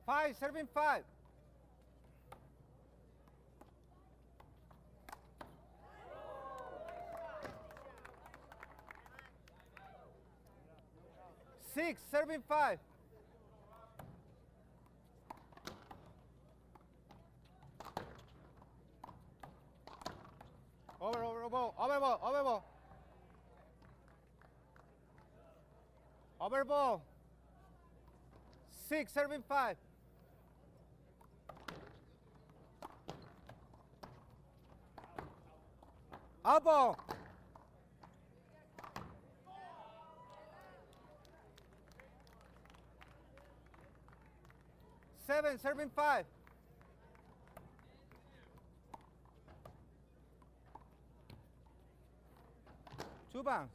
5, serving 5. Six, serving 5. Over ball. Over ball. 6, serving 5. Out ball. 7, serving 5. Two bounds.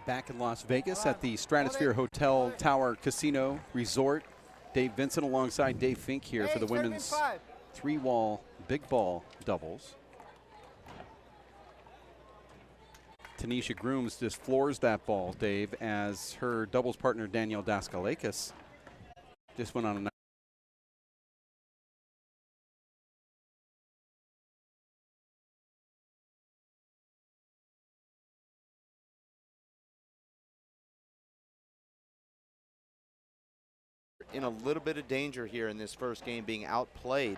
Back in Las Vegas at the Stratosphere Hotel Tower Casino Resort. Dave Vincent alongside Dave Fink here for the women's 3-wall big ball doubles. Tanisha Groomes just floors that ball, Dave, as her doubles partner Danielle Daskalakis just went on a in a little bit of danger here in this first game, being outplayed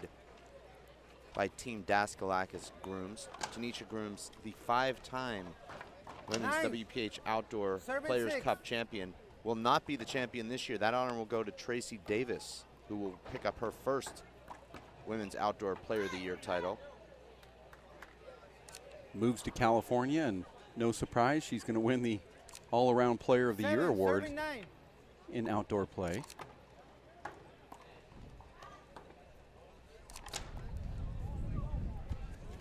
by Team Daskalakis Groomes. Tanisha Groomes, the 5-time Women's WPH Outdoor Players Cup champion, will not be the champion this year. That honor will go to Tracy Davis, who will pick up her first Women's Outdoor Player of the Year title. Moves to California, and no surprise, she's going to win the All-Around Player of the Year award in outdoor play.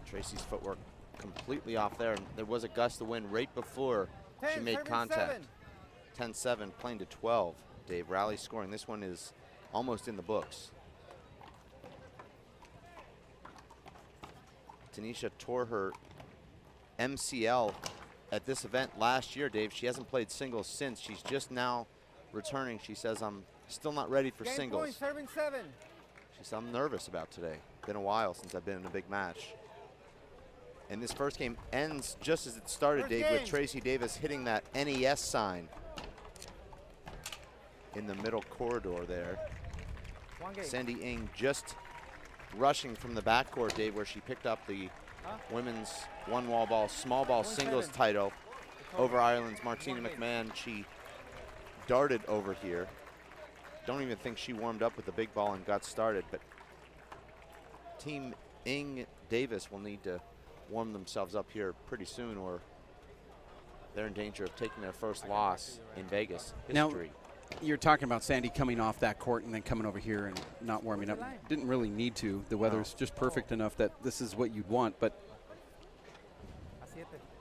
Tracy's footwork completely off there. And there was a gust of wind right before she made contact. 10-7, playing to 12. Dave, rally scoring. This one is almost in the books. Tanisha tore her MCL at this event last year, Dave. She hasn't played singles since. She's just now returning. She says, I'm still not ready for singles. Point, serving 7. She said, I'm nervous about today. Been a while since I've been in a big match. And this first game ends just as it started, Dave, with Tracy Davis hitting that NES sign in the middle corridor there. Sandy Ng just rushing from the backcourt, Dave, where she picked up the women's one-wall ball, small ball singles title over Ireland's Martina McMahon. She darted over here. Don't even think she warmed up with the big ball and got started, but Team Ng Davis will need to warm themselves up here pretty soon, or they're in danger of taking their first loss in Vegas history. Now, you're talking about Sandy coming off that court and then coming over here and not warming up. Didn't really need to. The weather's just perfect enough that this is what you'd want, but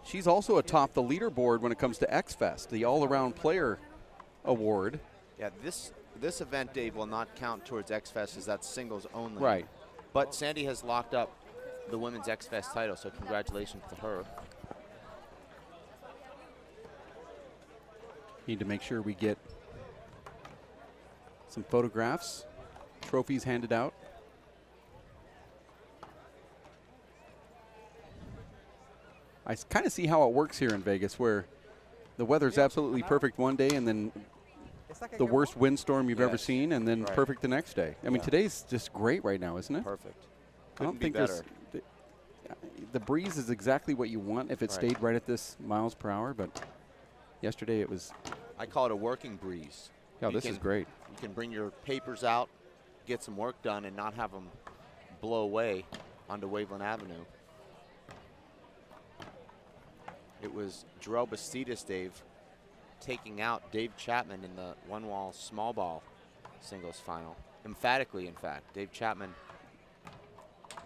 she's also atop the leaderboard when it comes to X-Fest, the all-around player award. Yeah, this event, Dave, will not count towards X-Fest, as that's singles only. Right. But Sandy has locked up the women's X-Fest title, so congratulations to her. Need to make sure we get some photographs, trophies handed out. I kind of see how it works here in Vegas, where the weather's absolutely perfect one day and then the worst windstorm you've ever seen, and then perfect the next day. I mean, today's just great right now, isn't it? Perfect. I don't think there's the breeze is exactly what you want if it stayed right at this miles per hour, but yesterday it was. I call it a working breeze. Yeah, this is great. You can bring your papers out, get some work done, and not have them blow away onto Waveland Avenue. It was Jarrell Bastidas, Dave, taking out Dave Chapman in the one-wall small ball singles final. Emphatically, in fact. Dave Chapman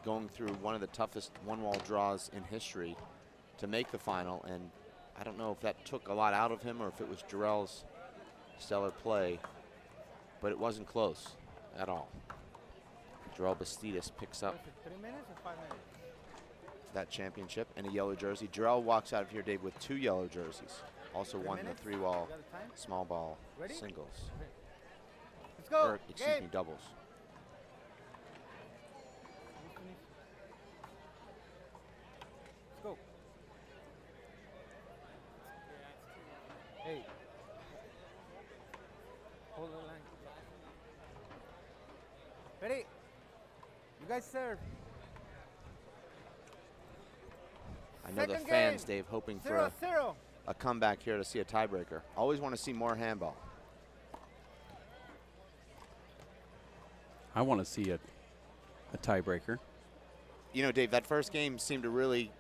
going through one of the toughest one-wall draws in history to make the final, and I don't know if that took a lot out of him or if it was Jarrell's stellar play, but it wasn't close at all. Jarrell Bastidas picks up 3 minutes or 5 minutes? that championship and a yellow jersey. Jarrell walks out of here, Dave, with 2 yellow jerseys. Also won the 3-wall small ball singles. Let's go. Or, excuse me, doubles. Let's go. Hey. Hold the line. Ready? You guys serve. I know the fans, Dave, hoping for a comeback here to see a tiebreaker. Always want to see more handball. I want to see a tiebreaker. You know, Dave, that first game seemed to really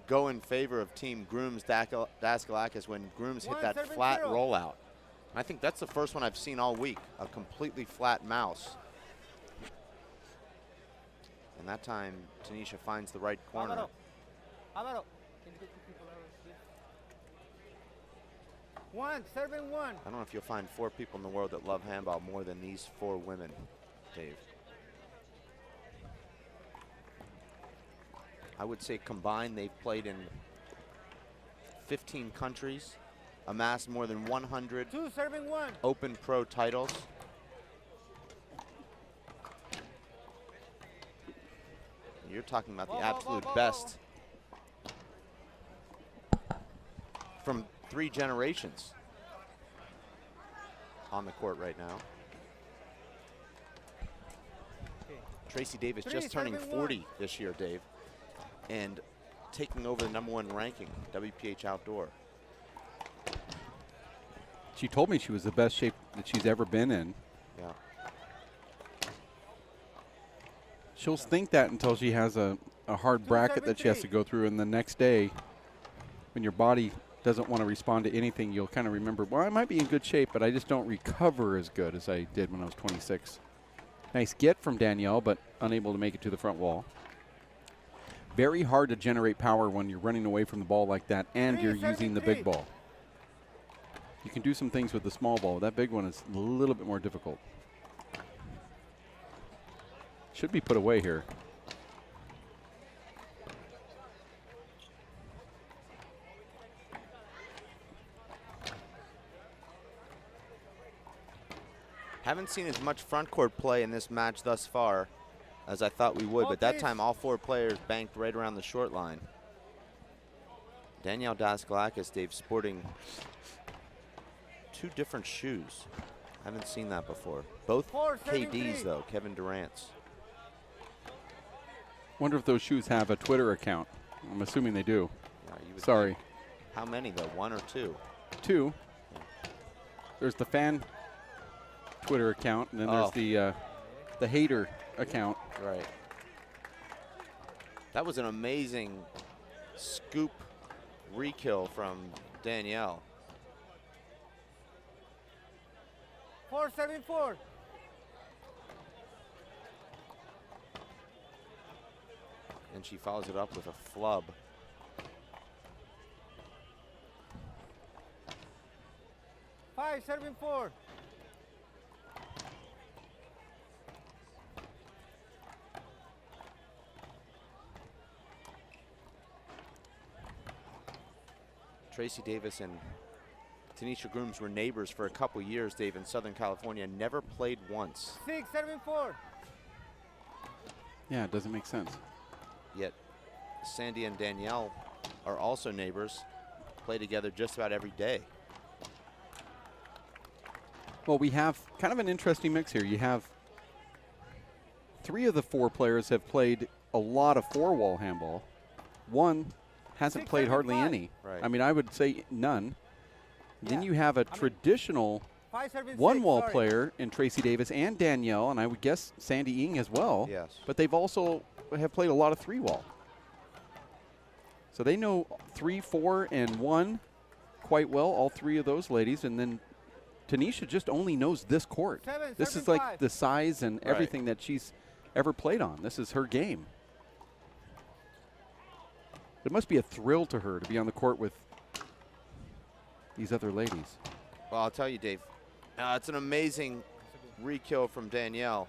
go in favor of Team Groomes Daskalakis when Groomes hit that flat rollout. I think that's the first one I've seen all week, a completely flat mouse. And that time, Tanisha finds the right corner. One, serving one. I don't know if you'll find 4 people in the world that love handball more than these 4 women, Dave. I would say combined, they've played in 15 countries, amassed more than 100 2, serving one. Open Pro titles. You're talking about the absolute best from 3 generations on the court right now. Tracy Davis just turning 40 this year, Dave, and taking over the #1 ranking, WPH Outdoor. She told me she was the best shape that she's ever been in. Yeah. She'll think that until she has a hard bracket that she has to go through, and the next day, when your body doesn't want to respond to anything, you'll kind of remember, well, I might be in good shape, but I just don't recover as good as I did when I was 26. Nice get from Danielle, but unable to make it to the front wall. Very hard to generate power when you're running away from the ball like that and you're using the big ball. You can do some things with the small ball. That big one is a little bit more difficult. Should be put away here. Haven't seen as much front court play in this match thus far as I thought we would, but that time all 4 players banked right around the short line. Danielle Daskalakis, Dave, sporting 2 different shoes. Haven't seen that before. Both KDs, though, Kevin Durant's. Wonder if those shoes have a Twitter account. I'm assuming they do. Yeah, you would Sorry. think. How many, though? 1 or 2? 2. There's the fan Twitter account, and then there's the hater account. Right. That was an amazing scoop re-kill from Danielle. 4-7-4. And she follows it up with a flub. Five, 7-4. Tracy Davis and Tanisha Groomes were neighbors for a couple years, Dave, in Southern California. Never played once. 6-7-4. Yeah, it doesn't make sense. Yet Sandy and Danielle are also neighbors, play together just about every day. Well, we have kind of an interesting mix here. You have 3 of the 4 players have played a lot of 4-wall handball. 1 hasn't played hardly any. Right. I mean, I would say none. Yeah. Then you have a traditional 1-wall player in Tracy Davis and Danielle, and I would guess Sandy Ng as well. Yes. But they've also have played a lot of 3-wall. So they know 3, 4, and 1 quite well, all 3 of those ladies. And then Tanisha just only knows this court. This is like the size and everything that she's ever played on. This is her game. It must be a thrill to her to be on the court with these other ladies. Well, I'll tell you, Dave, it's an amazing re-kill from Danielle.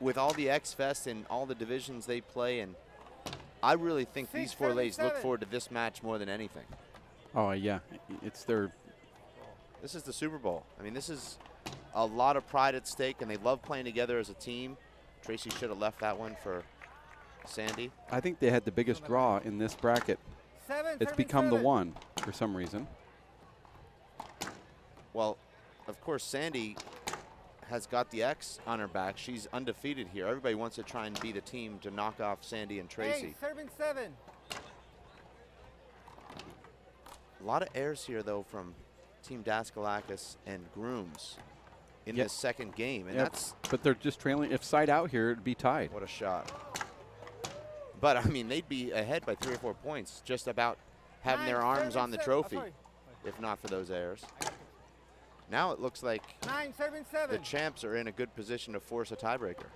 With all the X-Fest and all the divisions they play and I really think 6, these 4 7, ladies look 7. forward to this match more than anything. Oh, yeah. It's their. This is the Super Bowl. I mean, this is a lot of pride at stake, and they love playing together as a team. Tracy should have left that one for Sandy. I think they had the biggest draw in this bracket. 7, It's serving become the 7. one for some reason. Well, of course, Sandy has got the X on her back. She's undefeated here. Everybody wants to try and be the team to knock off Sandy and Tracy. 8, serving 7. A lot of airs here, though, from Team Daskalakis and Groomes in this second game. And that's. But they're just trailing. If side out here, it'd be tied. What a shot. But, I mean, they'd be ahead by 3 or 4 points just about having 9, their arms 7, on the 7. trophy, Oh, sorry. if not for those airs. Now it looks like 9, serving the 7. champs are in a good position to force a tiebreaker.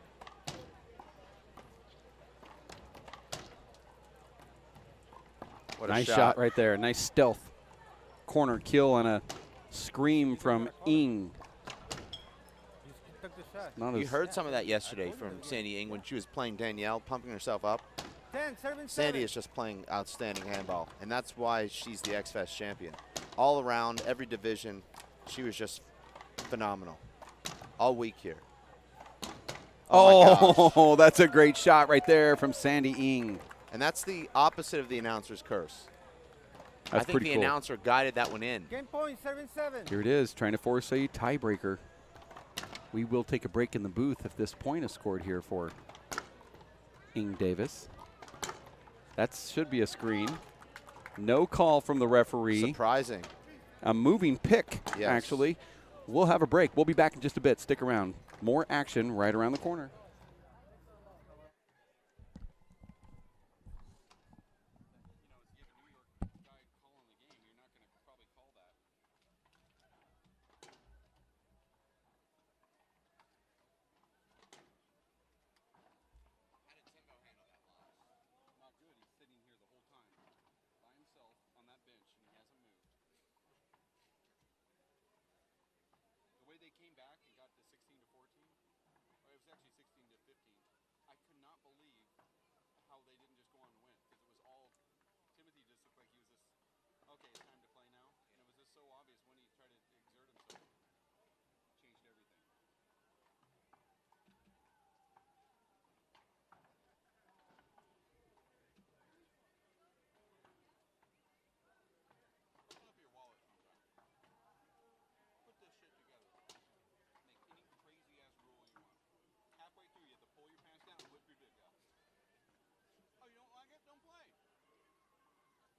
What a Nice shot right there. Nice stealth corner kill and a scream from Ing. Took the shot. Not You as heard some of that yesterday from Sandy Ing when she was playing Danielle, pumping herself up. 10, serving 7. Sandy is just playing outstanding handball, and that's why she's the X-Fest champion. All around, every division, she was just phenomenal all week here. Oh, that's a great shot right there from Sandy Ing. And that's the opposite of the announcer's curse. That's I think pretty the cool. announcer guided that one in. Game point, serving 7. Here it is, trying to force a tiebreaker. We will take a break in the booth if this point is scored here for Ing Davis. That should be a screen. No call from the referee. Surprising. A moving pick, Yes. actually. We'll have a break. We'll be back in just a bit. Stick around. More action right around the corner.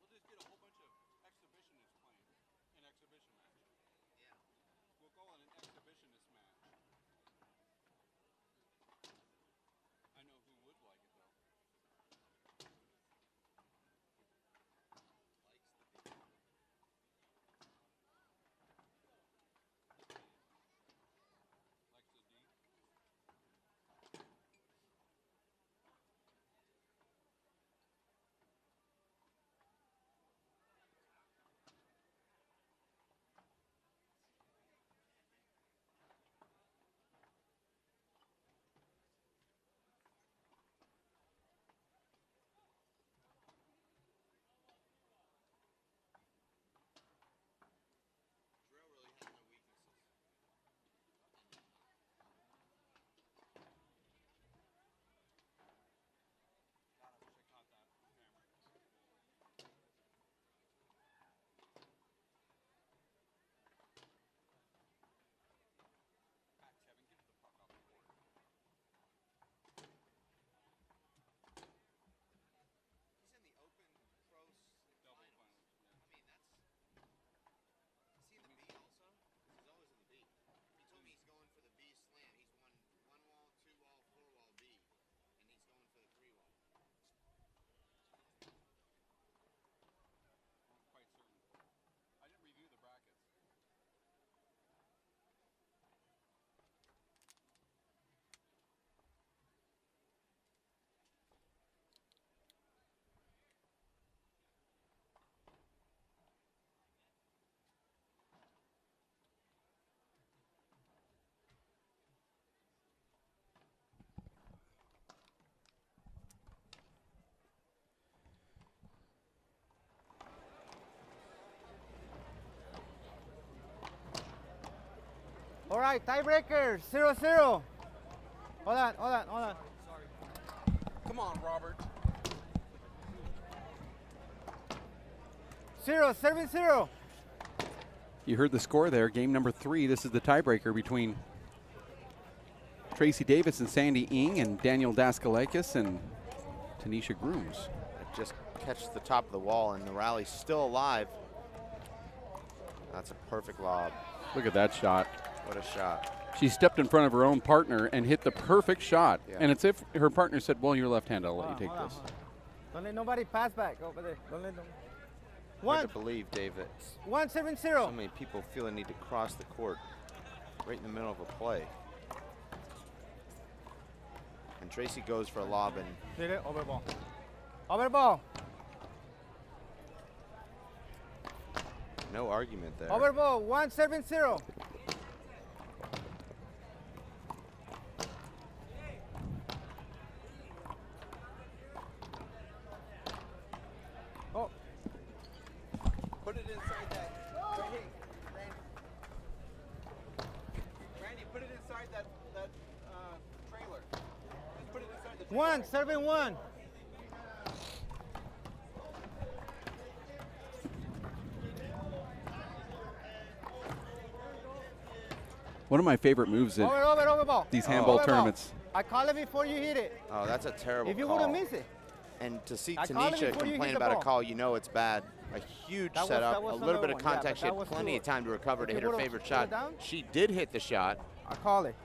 We'll just get a whole bunch of exhibitionists playing an exhibition match. right, tiebreaker, 0-0. Hold on. Sorry. Come on, Robert. 7-0. You heard the score there. Game number 3. This is the tiebreaker between Tracy Davis and Sandy Ng and Danielle Daskalakis and Tanisha Groomes. Just catch the top of the wall, and the rally's still alive. That's a perfect lob. Look at that shot. What a shot. She stepped in front of her own partner and hit the perfect shot. Yeah. And it's if her partner said, well, you're left-handed, I'll let you take this. Don't let nobody pass back over there. Don't let them. Hard to believe, David. 1-7-0. So many people feel a need to cross the court right in the middle of a play. And Tracy goes for a lob and Hit it, over ball. Over ball. no argument there. Over ball, 1-7-0. Oh. Put it inside that. Randy, put it inside that trailer. Just put it inside the trailer. 1-7-1. One of my favorite moves at Over ball. these handball Over ball. tournaments. I call it before you hit it. Oh, that's a terrible If you call. wouldn't miss it. And to see I called it Tanisha before you complain hit the about a ball. call, you know it's bad. A huge That setup, was a little bit another of one, yeah, contact. but She had that was plenty two. of time to recover to If hit you her would've favorite put it shot. down? She did hit the shot. I call it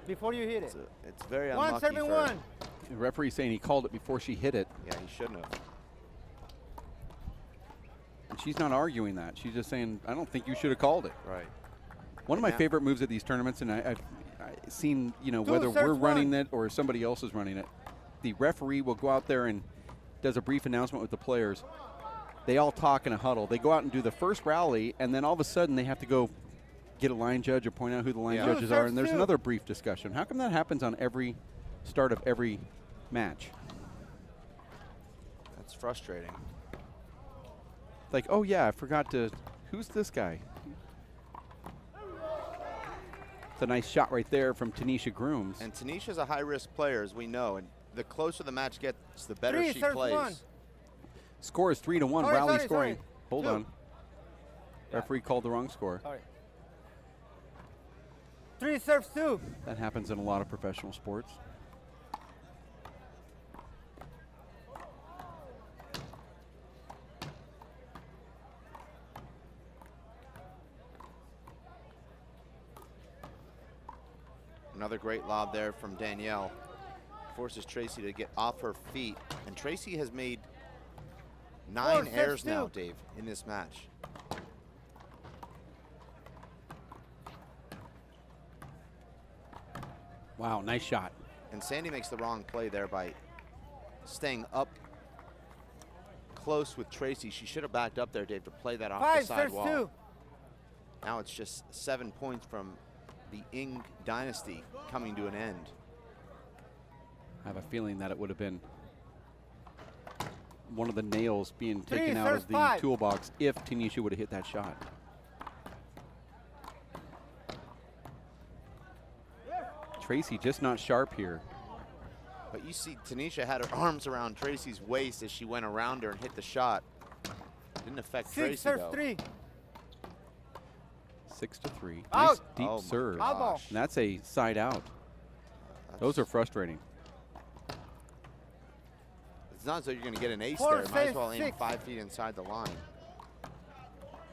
before you hit it. It's very unlucky 1-7-1. The referee saying he called it before she hit it. Yeah, he shouldn't have. And she's not arguing that. She's just saying, I don't think you should have called it. Right. One of my Yeah. favorite moves at these tournaments, and I've seen, you know, Two whether serves we're running one. it or somebody else is running it, the referee will go out there and does a brief announcement with the players. They all talk in a huddle. They go out and do the first rally, and then all of a sudden they have to go get a line judge or point out who the line Yeah. judges Two are, serves and there's two. another brief discussion. How come that happens on every start of every match? That's frustrating. Like, oh yeah, I forgot to, who's this guy? It's a nice shot right there from Tanisha Groomes. And Tanisha's a high-risk player, as we know, and the closer the match gets, the better Three she serves plays. one. Score is 3-1, Sorry, rally sorry, scoring. sorry. Hold Two. on. Referee called the wrong score. Sorry. 3 serves 2. That happens in a lot of professional sports. Another great lob there from Danielle. Forces Tracy to get off her feet. And Tracy has made 9 serves errors now, two. Dave, in this match. Wow, nice shot. And Sandy makes the wrong play there by staying up close with Tracy. She should have backed up there, Dave, to play that off 5 the side serves wall. 2. Now it's just 7 points from the Ng dynasty coming to an end. I have a feeling that it would have been one of the nails being Three taken out serves of the 5. toolbox if Tanisha would have hit that shot. Tracy just not sharp here. But you see Tanisha had her arms around Tracy's waist as she went around her and hit the shot. Didn't affect 6 Tracy, serves though. 3. 6-3. Out. Nice deep Oh my serve. Out ball. gosh. And that's a side out. Those are frustrating. It's not as though you're going to get an ace 4 there. Might as well saves aim 6. 5 feet inside the line.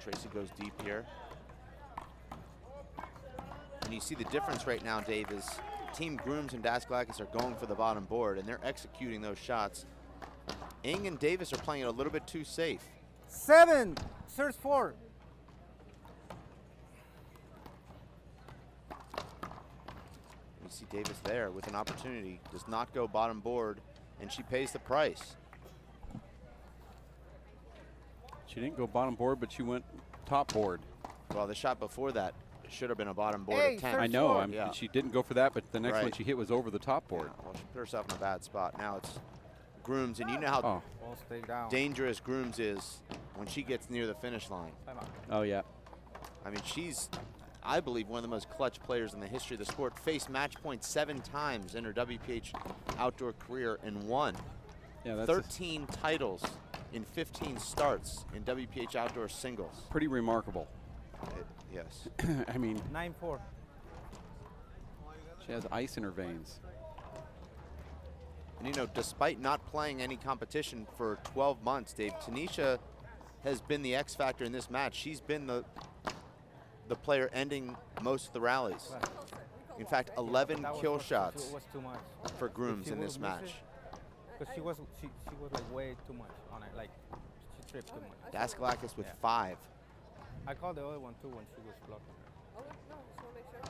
Tracy goes deep here. And you see the difference right now, Dave, is Team Groomes and Daskalakis are going for the bottom board, and they're executing those shots. Ng and Davis are playing it a little bit too safe. 7 serves 4. You see Davis there with an opportunity. Does not go bottom board, and she pays the price. She didn't go bottom board, but she went top board. Well, the shot before that should have been a bottom board Hey, attempt. I First know. board. Yeah. She didn't go for that, but the next one Right. she hit was over the top board. Yeah, well, she put herself in a bad spot. Now it's Groomes, and you know how Oh, Ball stay down. dangerous Groomes is when she gets near the finish line. Time out. oh yeah. I mean, she's I believe, one of the most clutch players in the history of the sport. Faced match point 7 times in her WPH outdoor career and won. Yeah, that's 13 titles in 15 starts in WPH outdoor singles. pretty remarkable. Yes. I mean, 9-4. she has ice in her veins. And you know, despite not playing any competition for 12 months, Dave, Tanisha has been the X factor in this match. She's been the player ending most of the rallies. In fact, 11 kill shots for Groomes in this match. Because she was like way too much on it. Like she tripped too much. Daskalakis with 5. I called the other one too when she was blocking. Oh, no, just want to make sure.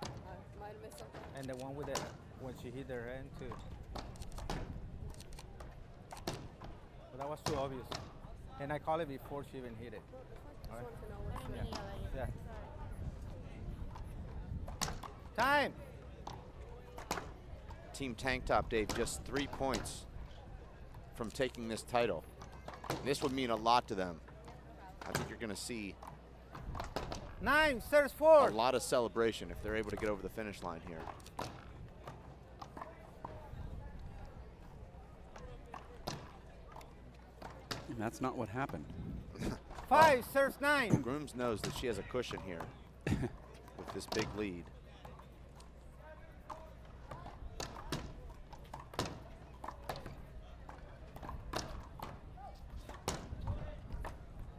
I might have missed something. And the one with the when she hit her hand too. But that was too obvious. And I called it before she even hit it. Just wanted to know what Yeah. Time. Team Tank Top, Dave, just 3 points from taking this title. This would mean a lot to them. I think you're going to see 9 serves 4. a lot of celebration if they're able to get over the finish line here. And that's not what happened. 5 serves 9. Groomes knows that she has a cushion here with this big lead.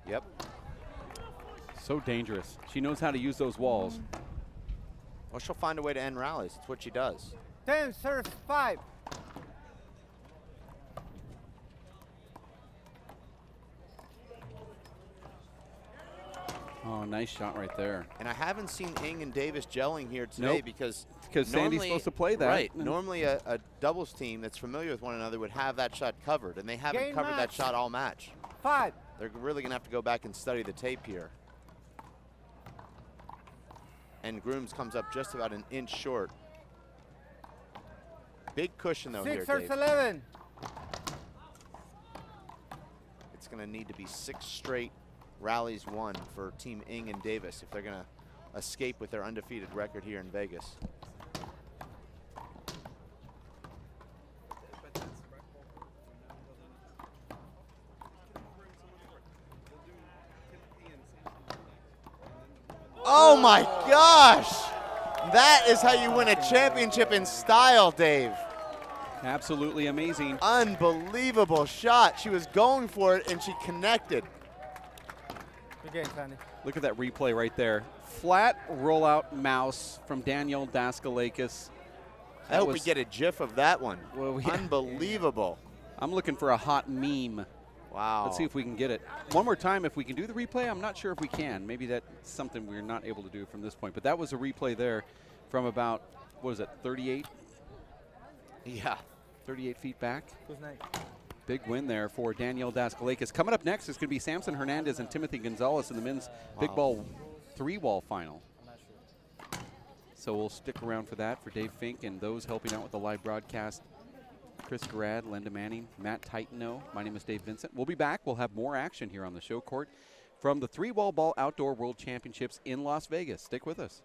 Yep. So dangerous. She knows how to use those walls. Well, she'll find a way to end rallies. It's what she does. 10 serves 5. Oh, nice shot right there. And I haven't seen Ing and Davis gelling here today Nope. because Sandy's supposed to play that. Right. Normally a doubles team that's familiar with one another would have that shot covered, and they haven't Game covered that match. shot all match. 5. They're really going to have to go back and study the tape here. And Groomes comes up just about an inch short. Big cushion, though, 6 here, serves Dave. 11. It's going to need to be 6 straight rallies won for Team Ing and Davis if they're going to escape with their undefeated record here in Vegas. Oh my gosh! That is how you win a championship in style, Dave. Absolutely amazing. Unbelievable shot. She was going for it and she connected. Good game, Sandy. Look at that replay right there. Flat rollout mouse from Danielle Daskalakis. I hope we get a GIF of that one. Well, Unbelievable. I'm looking for a hot meme. Wow. Let's see if we can get it. One more time, if we can do the replay. I'm not sure if we can. Maybe that's something we're not able to do from this point. But that was a replay there from about, what is it, 38? Yeah. 38 feet back. Who's next? Big win there for Danielle Daskalakis. Coming up next is going to be Samson Hernandez and Timothy Gonzalez in the men's big ball 3-wall final. So we'll stick around for that for Dave Fink and those helping out with the live broadcast. Kris, Gurrad, Linda Manning, Matt Taitano. My name is Dave Vincent. We'll be back. We'll have more action here on the show court from the 3-wall ball outdoor world championships in Las Vegas. Stick with us.